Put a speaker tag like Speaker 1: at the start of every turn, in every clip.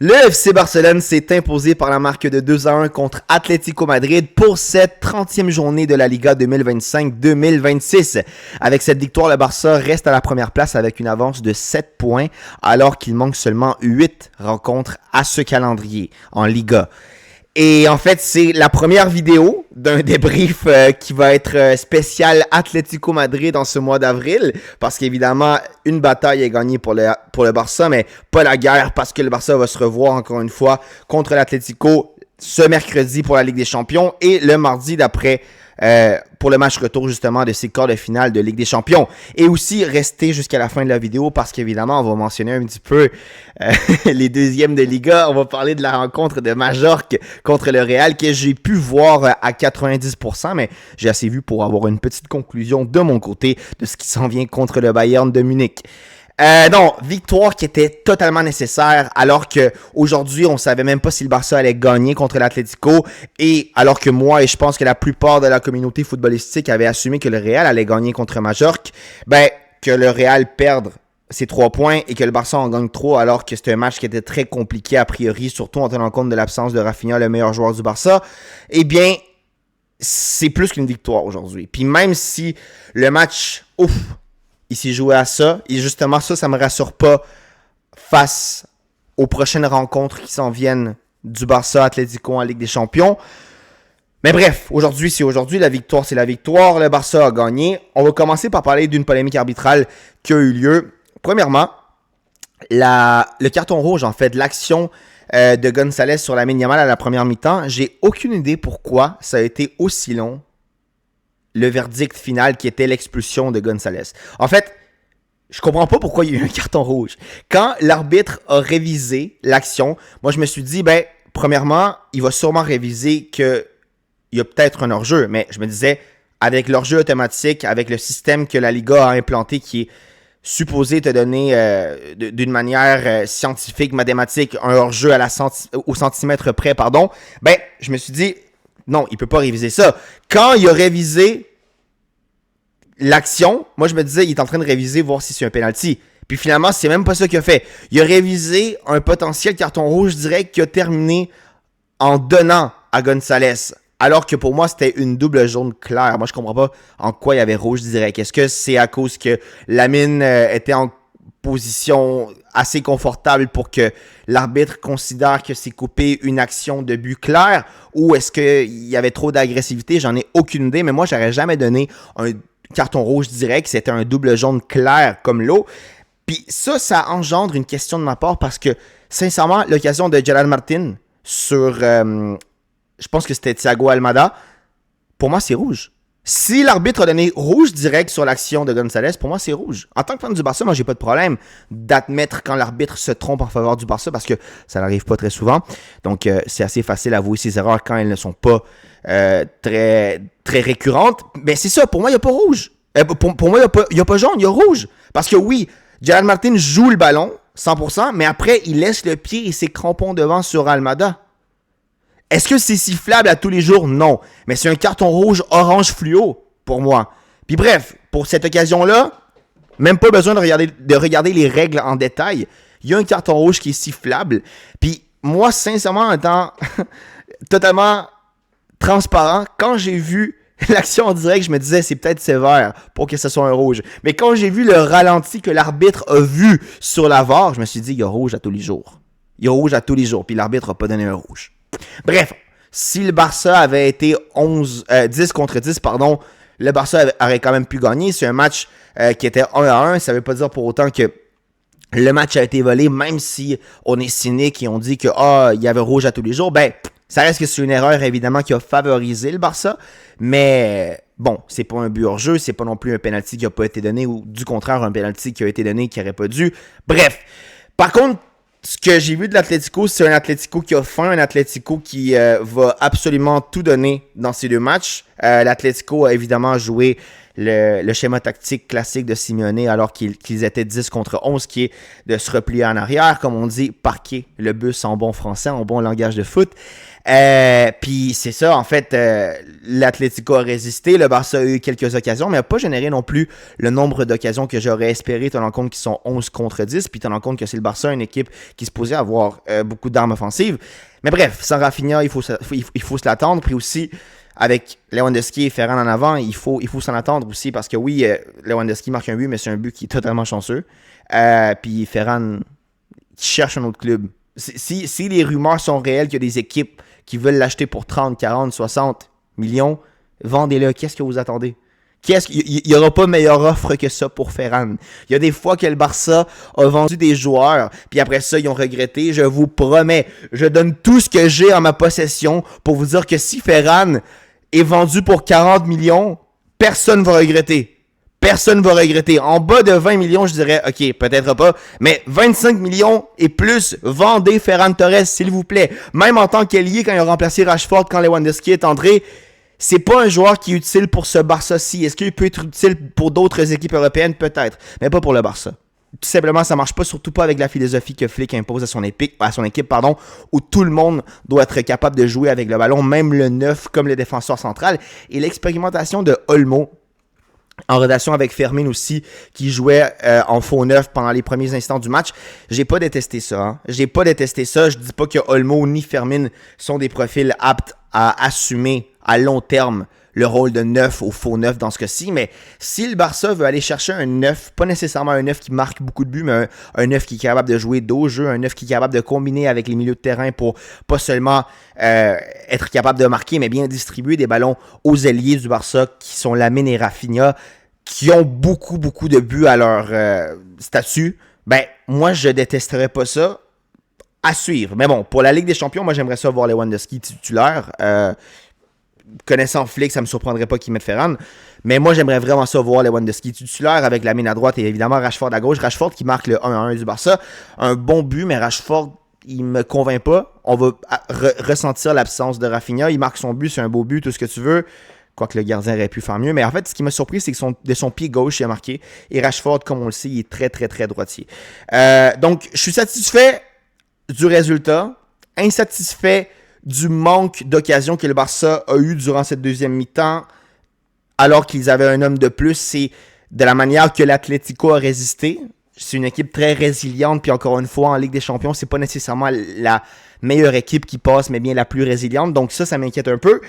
Speaker 1: Le FC Barcelone s'est imposé par la marque de 2-1 contre Atlético Madrid pour cette 30e journée de la Liga 2025-2026. Avec cette victoire, le Barça reste à la première place avec une avance de 7 points alors qu'il manque seulement 8 rencontres à ce calendrier en Liga. Et en fait, c'est la première vidéo d'un débrief qui va être spécial Atlético Madrid en ce mois d'avril. Parce qu'évidemment, une bataille est gagnée pour le Barça, mais pas la guerre parce que le Barça va se revoir encore une fois contre l'Atlético ce mercredi pour la Ligue des Champions et le mardi d'après pour le match retour justement de ces quarts de finale de Ligue des Champions. Et aussi restez jusqu'à la fin de la vidéo parce qu'évidemment on va mentionner un petit peu les deuxièmes de Liga. On va parler de la rencontre de Majorque contre le Real que j'ai pu voir à 90%, mais j'ai assez vu pour avoir une petite conclusion de mon côté de ce qui s'en vient contre le Bayern de Munich. Non, victoire qui était totalement nécessaire alors que aujourd'hui on savait même pas si le Barça allait gagner contre l'Atlético et alors que moi et je pense que la plupart de la communauté footballistique avait assumé que le Real allait gagner contre Majorque, que le Real perde ses 3 points et que le Barça en gagne 3 alors que c'était un match qui était très compliqué a priori, surtout en tenant compte de l'absence de Rafinha, le meilleur joueur du Barça, c'est plus qu'une victoire aujourd'hui. Puis même si le match, il s'est joué à ça. Et justement, ça me rassure pas face aux prochaines rencontres qui s'en viennent du Barça Atlético en Ligue des Champions. Mais bref, aujourd'hui, c'est aujourd'hui. La victoire, c'est la victoire. Le Barça a gagné. On va commencer par parler d'une polémique arbitrale qui a eu lieu. Premièrement, le carton rouge, en fait, l'action de González sur Lamine Yamal à la première mi-temps. J'ai aucune idée pourquoi ça a été aussi long. Le verdict final qui était l'expulsion de González. En fait, je comprends pas pourquoi il y a eu un carton rouge. Quand l'arbitre a révisé l'action, moi je me suis dit, premièrement, il va sûrement réviser qu'il y a peut-être un hors-jeu, mais je me disais, avec l'hors-jeu automatique, avec le système que la Liga a implanté qui est supposé te donner d'une manière scientifique, mathématique, un hors-jeu au centimètre près, je me suis dit, non, il peut pas réviser ça. Quand il a révisé l'action, moi je me disais, il est en train de réviser, voir si c'est un penalty. Puis finalement, c'est même pas ça qu'il a fait. Il a révisé un potentiel carton rouge direct qui a terminé en donnant à González. Alors que pour moi, c'était une double jaune claire. Moi, je comprends pas en quoi il y avait rouge direct. Est-ce que c'est à cause que Lamine était en position assez confortable pour que l'arbitre considère que c'est coupé une action de but clair ou est-ce qu'il y avait trop d'agressivité? J'en ai aucune idée, mais moi, j'aurais jamais donné un carton rouge direct. C'était un double jaune clair comme l'eau. Puis ça engendre une question de ma part parce que, sincèrement, l'occasion de Gerard Martin sur, je pense que c'était Thiago Almada, pour moi, c'est rouge. Si l'arbitre a donné rouge direct sur l'action de González, pour moi, c'est rouge. En tant que fan du Barça, moi, j'ai pas de problème d'admettre quand l'arbitre se trompe en faveur du Barça parce que ça n'arrive pas très souvent. Donc, c'est assez facile d'avouer ses erreurs quand elles ne sont pas très, très récurrentes. Mais c'est ça, pour moi, il n'y a pas rouge. Pour moi, il n'y a pas jaune, il y a rouge. Parce que oui, Gerard Martin joue le ballon, 100%, mais après, il laisse le pied et ses crampons devant sur Almada. Est-ce que c'est sifflable à tous les jours? Non. Mais c'est un carton rouge orange fluo pour moi. Puis bref, pour cette occasion-là, même pas besoin de regarder les règles en détail. Il y a un carton rouge qui est sifflable. Puis moi, sincèrement, en étant totalement transparent, quand j'ai vu l'action en direct, je me disais c'est peut-être sévère pour que ce soit un rouge. Mais quand j'ai vu le ralenti que l'arbitre a vu sur la VAR, je me suis dit il y a rouge à tous les jours. Il y a rouge à tous les jours. Puis l'arbitre n'a pas donné un rouge. Bref, si le Barça avait été 10 contre 10, le Barça aurait quand même pu gagner. C'est un match qui était 1-1. Ça ne veut pas dire pour autant que le match a été volé, même si on est cynique et on dit que il y avait rouge à tous les jours. Ça reste que c'est une erreur évidemment qui a favorisé le Barça. Mais bon, c'est pas un but hors jeu, c'est pas non plus un penalty qui n'a pas été donné ou du contraire un penalty qui a été donné qui n'aurait pas dû. Bref, par contre, ce que j'ai vu de l'Atlético, c'est un Atlético qui a faim, un Atlético qui va absolument tout donner dans ces deux matchs. L'Atlético a évidemment joué le schéma tactique classique de Simeone alors qu'ils étaient 10 contre 11, qui est de se replier en arrière, comme on dit, parquer le bus en bon français, en bon langage de foot. Puis c'est ça, en fait, l'Atlético a résisté, le Barça a eu quelques occasions, mais n'a pas généré non plus le nombre d'occasions que j'aurais espéré, tenant compte qu'ils sont 11 contre 10, puis tenant compte que c'est le Barça, une équipe qui se posait avoir beaucoup d'armes offensives. Mais bref, sans Rafinha, il faut se l'attendre, puis aussi, avec Lewandowski et Ferran en avant, il faut s'en attendre aussi, parce que oui, Lewandowski marque un but, mais c'est un but qui est totalement chanceux. Puis Ferran cherche un autre club. Si les rumeurs sont réelles qu'il y a des équipes qui veulent l'acheter pour 30, 40, 60 millions, vendez-le. Qu'est-ce que vous attendez? Il n'y aura pas meilleure offre que ça pour Ferran. Il y a des fois que le Barça a vendu des joueurs, puis après ça, ils ont regretté. Je vous promets, je donne tout ce que j'ai en ma possession pour vous dire que si Ferran est vendu pour 40 millions, personne ne va regretter. Personne ne va regretter. En bas de 20 millions, je dirais, OK, peut-être pas, mais 25 millions et plus, vendez Ferran Torres, s'il vous plaît. Même en tant qu'ailier, quand il a remplacé Rashford, quand Lewandowski est entré, c'est pas un joueur qui est utile pour ce Barça-ci. Est-ce qu'il peut être utile pour d'autres équipes européennes? Peut-être, mais pas pour le Barça. Tout simplement, ça marche pas, surtout pas avec la philosophie que Flick impose à son équipe, où tout le monde doit être capable de jouer avec le ballon, même le neuf, comme le défenseur central. Et l'expérimentation de Olmo, en relation avec Fermin aussi, qui jouait en faux neuf pendant les premiers instants du match. J'ai pas détesté ça. Hein. J'ai pas détesté ça. Je dis pas que Olmo ni Fermin sont des profils aptes à assumer à long terme le rôle de neuf au faux neuf dans ce cas-ci, mais si le Barça veut aller chercher un neuf, pas nécessairement un neuf qui marque beaucoup de buts, mais un neuf qui est capable de jouer dos jeu, un neuf qui est capable de combiner avec les milieux de terrain pour pas seulement être capable de marquer, mais bien distribuer des ballons aux ailiers du Barça qui sont Lamine et Rafinha, qui ont beaucoup de buts à leur statut, ben moi je détesterais pas ça. À suivre. Mais bon, pour la Ligue des Champions, moi j'aimerais ça voir Lewandowski titulaire. Connaissant Flick, ça me surprendrait pas qu'il mette Ferran. Mais moi, j'aimerais vraiment ça voir Lewandowski titulaire avec Lamine à droite et évidemment Rashford à gauche. Rashford qui marque le 1-1 du Barça. Un bon but, mais Rashford, il me convainc pas. On va ressentir l'absence de Rafinha. Il marque son but, c'est un beau but, tout ce que tu veux. Quoique le gardien aurait pu faire mieux. Mais en fait, ce qui m'a surpris, c'est que de son pied gauche, il a marqué. Et Rashford, comme on le sait, il est très droitier. Donc, je suis satisfait du résultat. Insatisfait du manque d'occasion que le Barça a eu durant cette deuxième mi-temps, alors qu'ils avaient un homme de plus. C'est de la manière que l'Atlético a résisté. C'est une équipe très résiliente, puis encore une fois, en Ligue des Champions, c'est pas nécessairement la meilleure équipe qui passe, mais bien la plus résiliente. Donc ça m'inquiète un peu.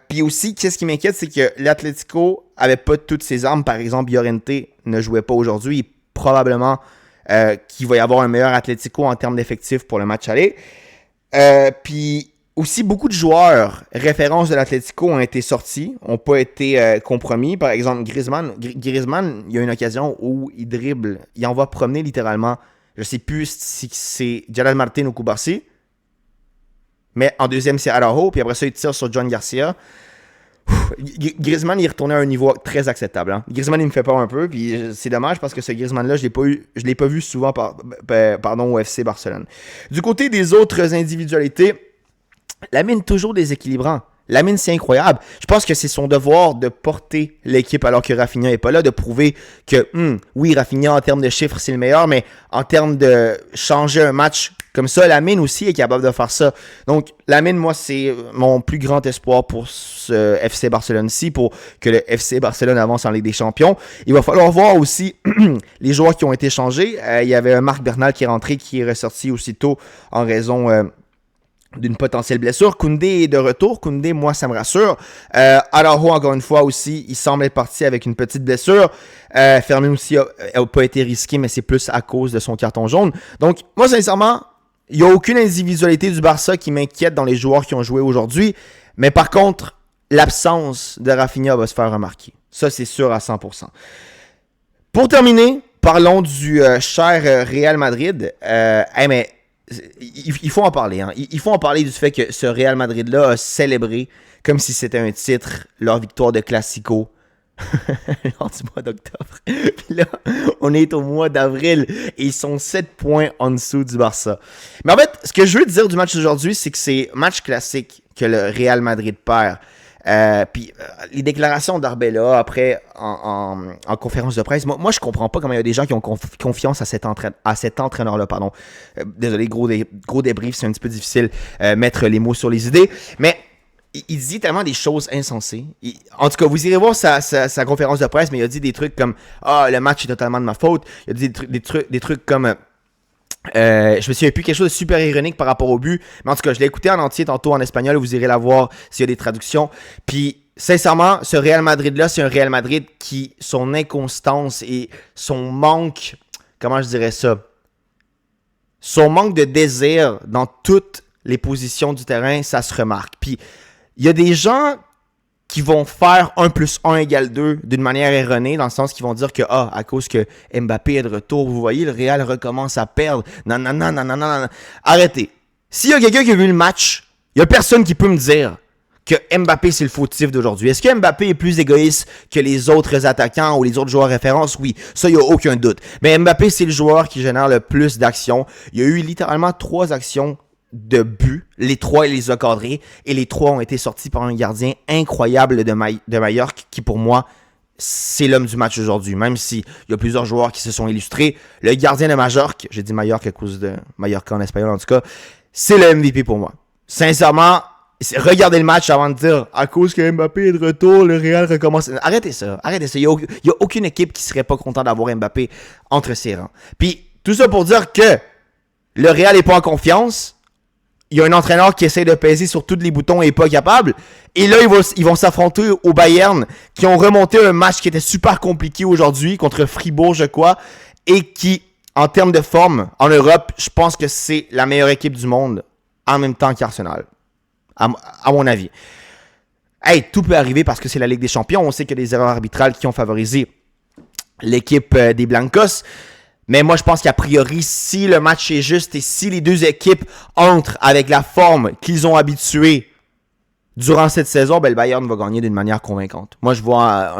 Speaker 1: Puis aussi, qu'est-ce qui m'inquiète, c'est que l'Atlético avait pas toutes ses armes. Par exemple, Llorente ne jouait pas aujourd'hui. Et probablement qu'il va y avoir un meilleur Atlético en termes d'effectifs pour le match aller. Puis aussi, beaucoup de joueurs références de l'Atlético ont été sortis, n'ont pas été compromis. Par exemple, Griezmann, il y a une occasion où il dribble, il envoie promener littéralement, je sais plus si c'est Gerard Martin ou Cubarsí, mais en deuxième, c'est Araujo, puis après ça, il tire sur John Garcia. Griezmann, il est retourné à un niveau très acceptable. Hein. Griezmann, il me fait peur un peu, puis c'est dommage parce que ce Griezmann-là, je l'ai pas vu souvent au FC Barcelone. Du côté des autres individualités, Lamine, toujours déséquilibrant. Lamine, c'est incroyable. Je pense que c'est son devoir de porter l'équipe alors que Rafinha n'est pas là, de prouver que, oui, Rafinha, en termes de chiffres, c'est le meilleur, mais en termes de changer un match comme ça, Lamine aussi est capable de faire ça. Donc, Lamine, moi, c'est mon plus grand espoir pour ce FC Barcelone-ci, pour que le FC Barcelone avance en Ligue des Champions. Il va falloir voir aussi les joueurs qui ont été changés. Il y avait un Marc Bernal qui est rentré, qui est ressorti aussitôt en raison d'une potentielle blessure. Koundé est de retour. Koundé, moi, ça me rassure. Araujo, encore une fois aussi, il semble être parti avec une petite blessure. Fermin aussi n'a pas été risqué, mais c'est plus à cause de son carton jaune. Donc, moi, sincèrement, il n'y a aucune individualité du Barça qui m'inquiète dans les joueurs qui ont joué aujourd'hui. Mais par contre, l'absence de Rafinha va se faire remarquer. Ça, c'est sûr à 100%. Pour terminer, parlons du cher Real Madrid. Mais il faut en parler. Hein. Il faut en parler du fait que ce Real Madrid-là a célébré, comme si c'était un titre, leur victoire de Classico lors du mois d'octobre. Puis là, on est au mois d'avril et ils sont 7 points en dessous du Barça. Mais en fait, ce que je veux dire du match d'aujourd'hui, c'est que c'est match classique que le Real Madrid perd. Les déclarations d'Arbella après en conférence de presse, moi je comprends pas comment il y a des gens qui ont confiance à cet entraîneur-là. Désolé, gros débrief, c'est un petit peu difficile mettre les mots sur les idées, mais il dit tellement des choses insensées. En tout cas, vous irez voir sa conférence de presse, mais il a dit des trucs comme « Ah, le match est totalement de ma faute ». Il a dit des trucs comme... je me souviens plus, quelque chose de super ironique par rapport au but. Mais en tout cas, je l'ai écouté en entier tantôt en espagnol. Vous irez la voir s'il y a des traductions. Puis, sincèrement, ce Real Madrid-là, c'est un Real Madrid qui, son inconstance et son manque... Comment je dirais ça? Son manque de désir dans toutes les positions du terrain, ça se remarque. Puis, il y a des gens qui vont faire 1 + 1 = 2 d'une manière erronée, dans le sens qu'ils vont dire que, à cause que Mbappé est de retour, vous voyez, le Real recommence à perdre. Non. Arrêtez. S'il y a quelqu'un qui a vu le match, il n'y a personne qui peut me dire que Mbappé, c'est le fautif d'aujourd'hui. Est-ce que Mbappé est plus égoïste que les autres attaquants ou les autres joueurs références? Oui, ça, il n'y a aucun doute. Mais Mbappé, c'est le joueur qui génère le plus d'actions. Il y a eu littéralement 3 actions de but. Les 3, il les a cadrés. Et les 3 ont été sortis par un gardien incroyable de Majorque qui, pour moi, c'est l'homme du match aujourd'hui. Même s'il y a plusieurs joueurs qui se sont illustrés. Le gardien de Majorque, j'ai dit Majorque à cause de Mallorca en espagnol en tout cas, c'est le MVP pour moi. Sincèrement, regardez le match avant de dire à cause que Mbappé est de retour, le Real recommence. Arrêtez ça. Il n'y a aucune équipe qui serait pas contente d'avoir Mbappé entre ses rangs. Puis, tout ça pour dire que le Real n'est pas en confiance. Il y a un entraîneur qui essaie de peser sur tous les boutons et n'est pas capable. Et là, ils vont s'affronter au Bayern, qui ont remonté un match qui était super compliqué aujourd'hui contre Fribourg, je crois, et qui, en termes de forme, en Europe, je pense que c'est la meilleure équipe du monde, en même temps qu'Arsenal, à mon avis. Hey, tout peut arriver parce que c'est la Ligue des Champions. On sait qu'il y a des erreurs arbitrales qui ont favorisé l'équipe des Blancos. Mais moi, je pense qu'a priori, si le match est juste et si les deux équipes entrent avec la forme qu'ils ont habituée durant cette saison, le Bayern va gagner d'une manière convaincante. Moi, je vois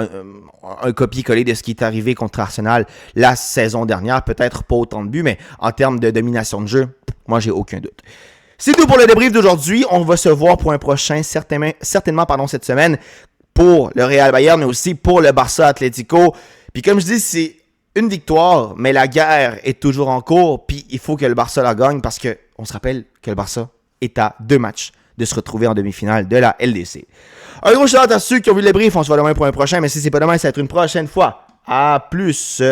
Speaker 1: un copier-coller de ce qui est arrivé contre Arsenal la saison dernière. Peut-être pas autant de buts, mais en termes de domination de jeu, moi, j'ai aucun doute. C'est tout pour le débrief d'aujourd'hui. On va se voir pour un prochain, certainement cette semaine, pour le Real Bayern, mais aussi pour le Barça Atlético. Puis comme je dis, c'est une victoire, mais la guerre est toujours en cours, puis il faut que le Barça la gagne parce qu'on se rappelle que le Barça est à 2 matchs de se retrouver en demi-finale de la LDC. Un gros shout-out à ceux qui ont vu le débrief, on se voit demain pour un prochain, mais si c'est pas demain, ça va être une prochaine fois. À plus!